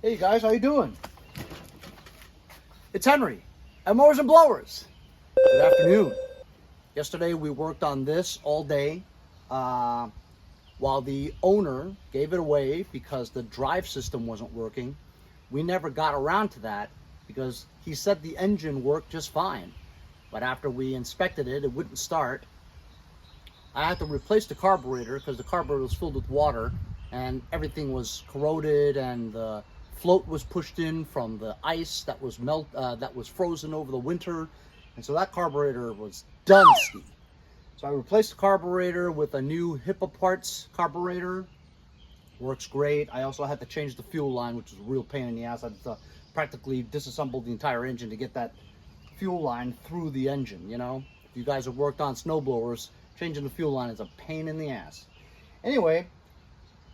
Hey guys, how you doing? It's Henry at Mowers and Blowers. Good afternoon. Yesterday we worked on this all day while the owner gave it away because the drive system wasn't working. We never got around to that because he said the engine worked just fine. But after we inspected it, it wouldn't start. I had to replace the carburetor because the carburetor was filled with water and everything was corroded, and the float was pushed in from the ice that was frozen over the winter, and so that carburetor was done ski. So I replaced the carburetor with a new HIPA parts carburetor. Works great. I also had to change the fuel line, which was a real pain in the ass. I had to practically disassemble the entire engine to get that fuel line through the engine. You know, if you guys have worked on snowblowers, changing the fuel line is a pain in the ass. Anyway,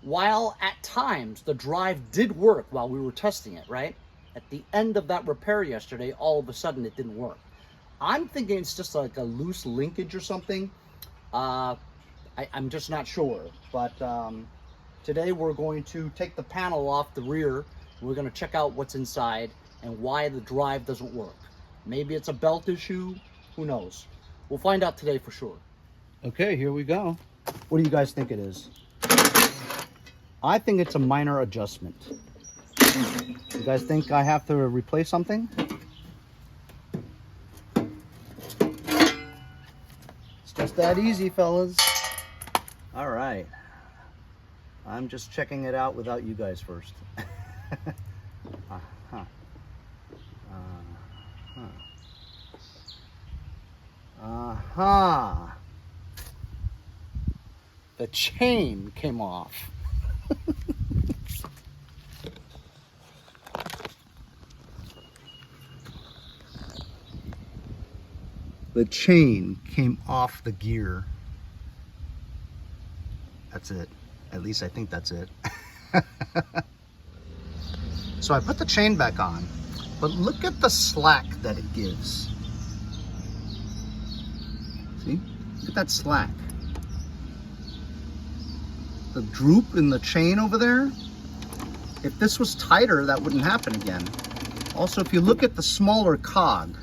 while at times the drive did work while we were testing it, right? At the end of that repair yesterday, all of a sudden it didn't work. I'm thinking it's just like a loose linkage or something. I'm just not sure. But today we're going to take the panel off the rear. We're going to check out what's inside and why the drive doesn't work. Maybe it's a belt issue. Who knows? We'll find out today for sure. Okay, here we go. What do you guys think it is? I think it's a minor adjustment. You guys think I have to replace something? It's just that easy, fellas. All right. I'm just checking it out without you guys first. The chain came off. The chain came off the gear. That's it. At least I think that's it. So I put the chain back on, but look at the slack that it gives. See? Look at that slack. The droop in the chain over there. If this was tighter, that wouldn't happen again. Also, if you look at the smaller cog,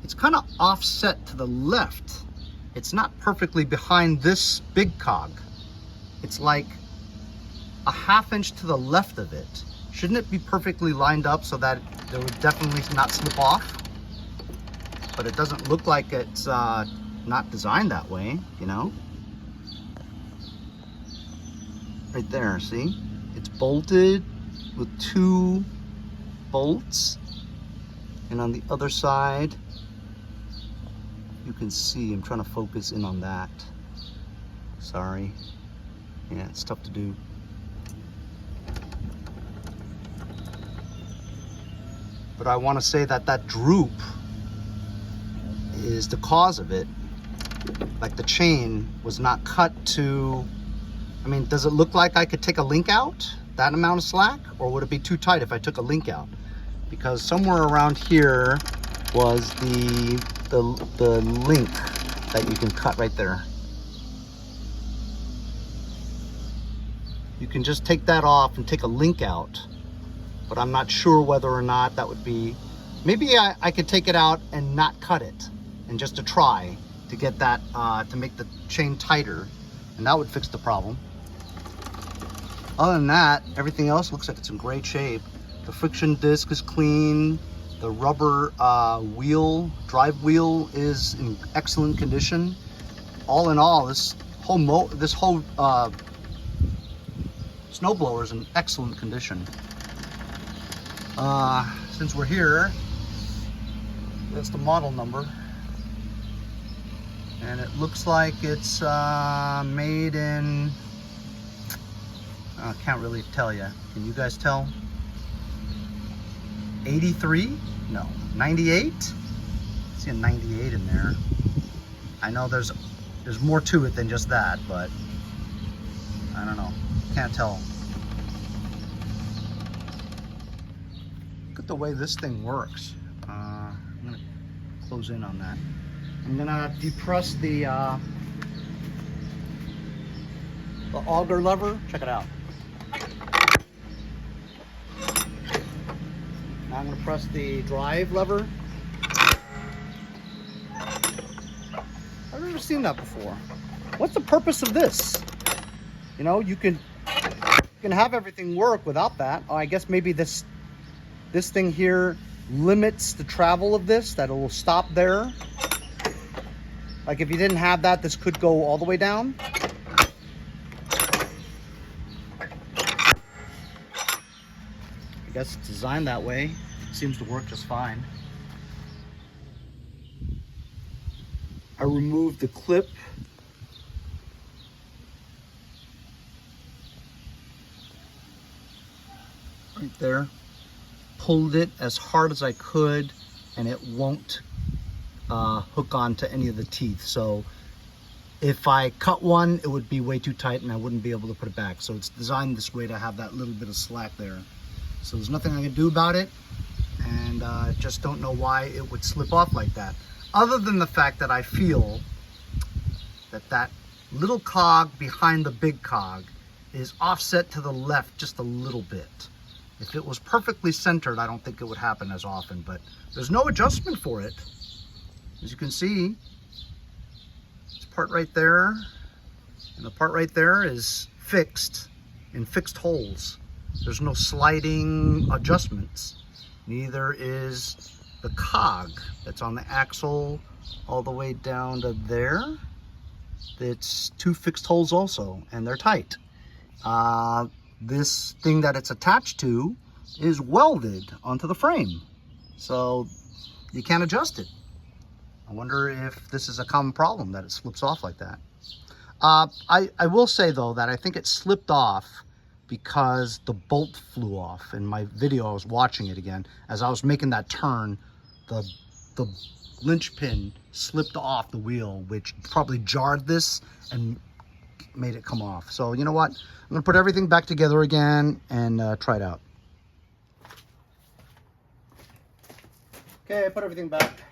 it's kind of offset to the left. It's not perfectly behind this big cog. It's like a ½ inch to the left of it. Shouldn't it be perfectly lined up so that it would definitely not slip off? But it doesn't look like it's not designed that way, you know? Right there, see? It's bolted with 2 bolts. And on the other side, you can see, I'm trying to focus in on that. Sorry. Yeah, it's tough to do. But I want to say that that droop is the cause of it. Like the chain was not cut to, I mean, does it look like I could take a link out, that amount of slack? Or would it be too tight if I took a link out? Because somewhere around here was the link that you can cut right there. You can just take that off and take a link out, but I'm not sure whether or not that would be, maybe I could take it out and not cut it, and just to try to get that, to make the chain tighter, and that would fix the problem. Other than that, everything else looks like it's in great shape. The friction disc is clean. The rubber drive wheel is in excellent condition. All in all, this whole snowblower is in excellent condition. Since we're here, that's the model number. And it looks like it's made in, I can't really tell you. Can you guys tell? 83? No, 98? I see a 98 in there. I know there's more to it than just that, but I don't know. Can't tell. Look at the way this thing works. I'm gonna close in on that. I'm gonna depress the auger lever. Check it out. Now I'm going to press the drive lever. I've never seen that before. What's the purpose of this? You know, you can have everything work without that. Oh, I guess maybe this thing here limits the travel of this, that it will stop there. Like if you didn't have that, this could go all the way down. I guess it's designed that way. Seems to work just fine. I removed the clip. Right there. Pulled it as hard as I could, and it won't hook onto any of the teeth. So if I cut one, it would be way too tight and I wouldn't be able to put it back. So it's designed this way to have that little bit of slack there. So there's nothing I can do about it, and just don't know why it would slip off like that. Other than the fact that I feel that that little cog behind the big cog is offset to the left just a little bit. If it was perfectly centered, I don't think it would happen as often, but there's no adjustment for it. As you can see, this part right there and the part right there is fixed in fixed holes. There's no sliding adjustments. Neither is the cog that's on the axle all the way down to there. It's two fixed holes also, and they're tight. This thing that it's attached to is welded onto the frame, so you can't adjust it. I wonder if this is a common problem, that it slips off like that. I will say though that I think it slipped off because the bolt flew off. In my video, I was watching it again. As I was making that turn, the linchpin slipped off the wheel, which probably jarred this and made it come off. So you know what? I'm gonna put everything back together again and try it out. Okay, I put everything back.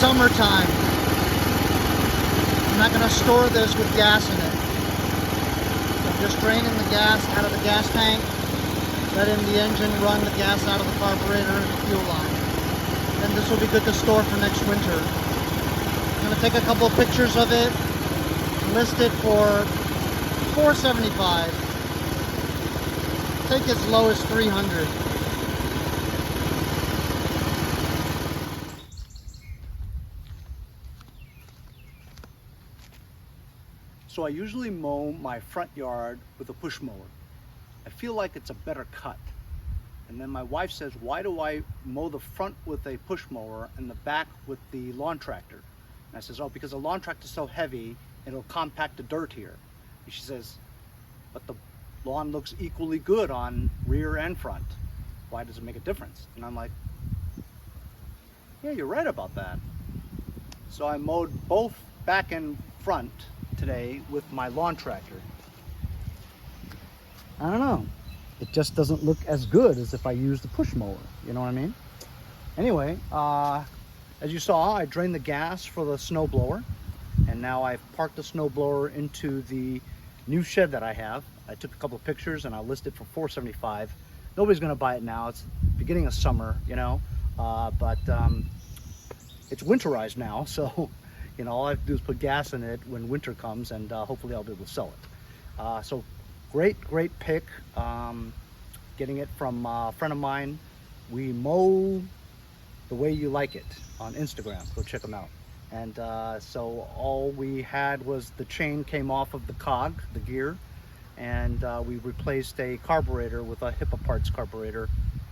summertime. I'm not going to store this with gas in it. So I'm just draining the gas out of the gas tank, letting the engine run the gas out of the carburetor and the fuel line. And this will be good to store for next winter. I'm going to take a couple of pictures of it, list it for $475. Take as low as $300. So I usually mow my front yard with a push mower. I feel like it's a better cut. And then my wife says, why do I mow the front with a push mower and the back with the lawn tractor? And I says, oh, because the lawn tractor is so heavy, it'll compact the dirt here. And she says, but the lawn looks equally good on rear and front. Why does it make a difference? And I'm like, yeah, you're right about that. So I mowed both back and front today with my lawn tractor. I don't know. It just doesn't look as good as if I used the push mower. You know what I mean? Anyway, as you saw, I drained the gas for the snowblower, and now I've parked the snowblower into the new shed that I have. I took a couple of pictures and I listed it for $475. Nobody's gonna buy it now. It's beginning of summer, you know, but it's winterized now, so you know, all I have to do is put gas in it when winter comes, and hopefully I'll be able to sell it. So great pick. Getting it from a friend of mine. We mow the way you like it on Instagram. Go check them out. And so all we had was the chain came off of the cog, the gear, and we replaced a carburetor with a HIPA parts carburetor,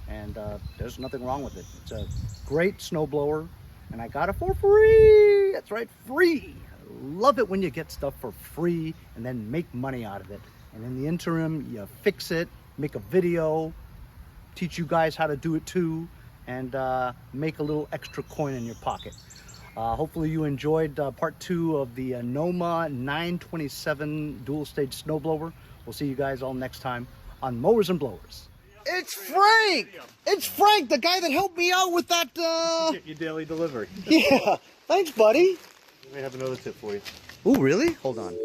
and there's nothing wrong with it. It's a great snowblower, and I got it for free. That's right, free. I love it when you get stuff for free and then make money out of it. And in the interim, you fix it, make a video, teach you guys how to do it too, and make a little extra coin in your pocket. Hopefully you enjoyed part 2 of the NOMA 927 dual stage snowblower. We'll see you guys all next time on Mowers and Blowers. It's Frank! It's Frank, the guy that helped me out with that Your daily delivery. Yeah, thanks buddy. We have another tip for you. Oh really? Hold on.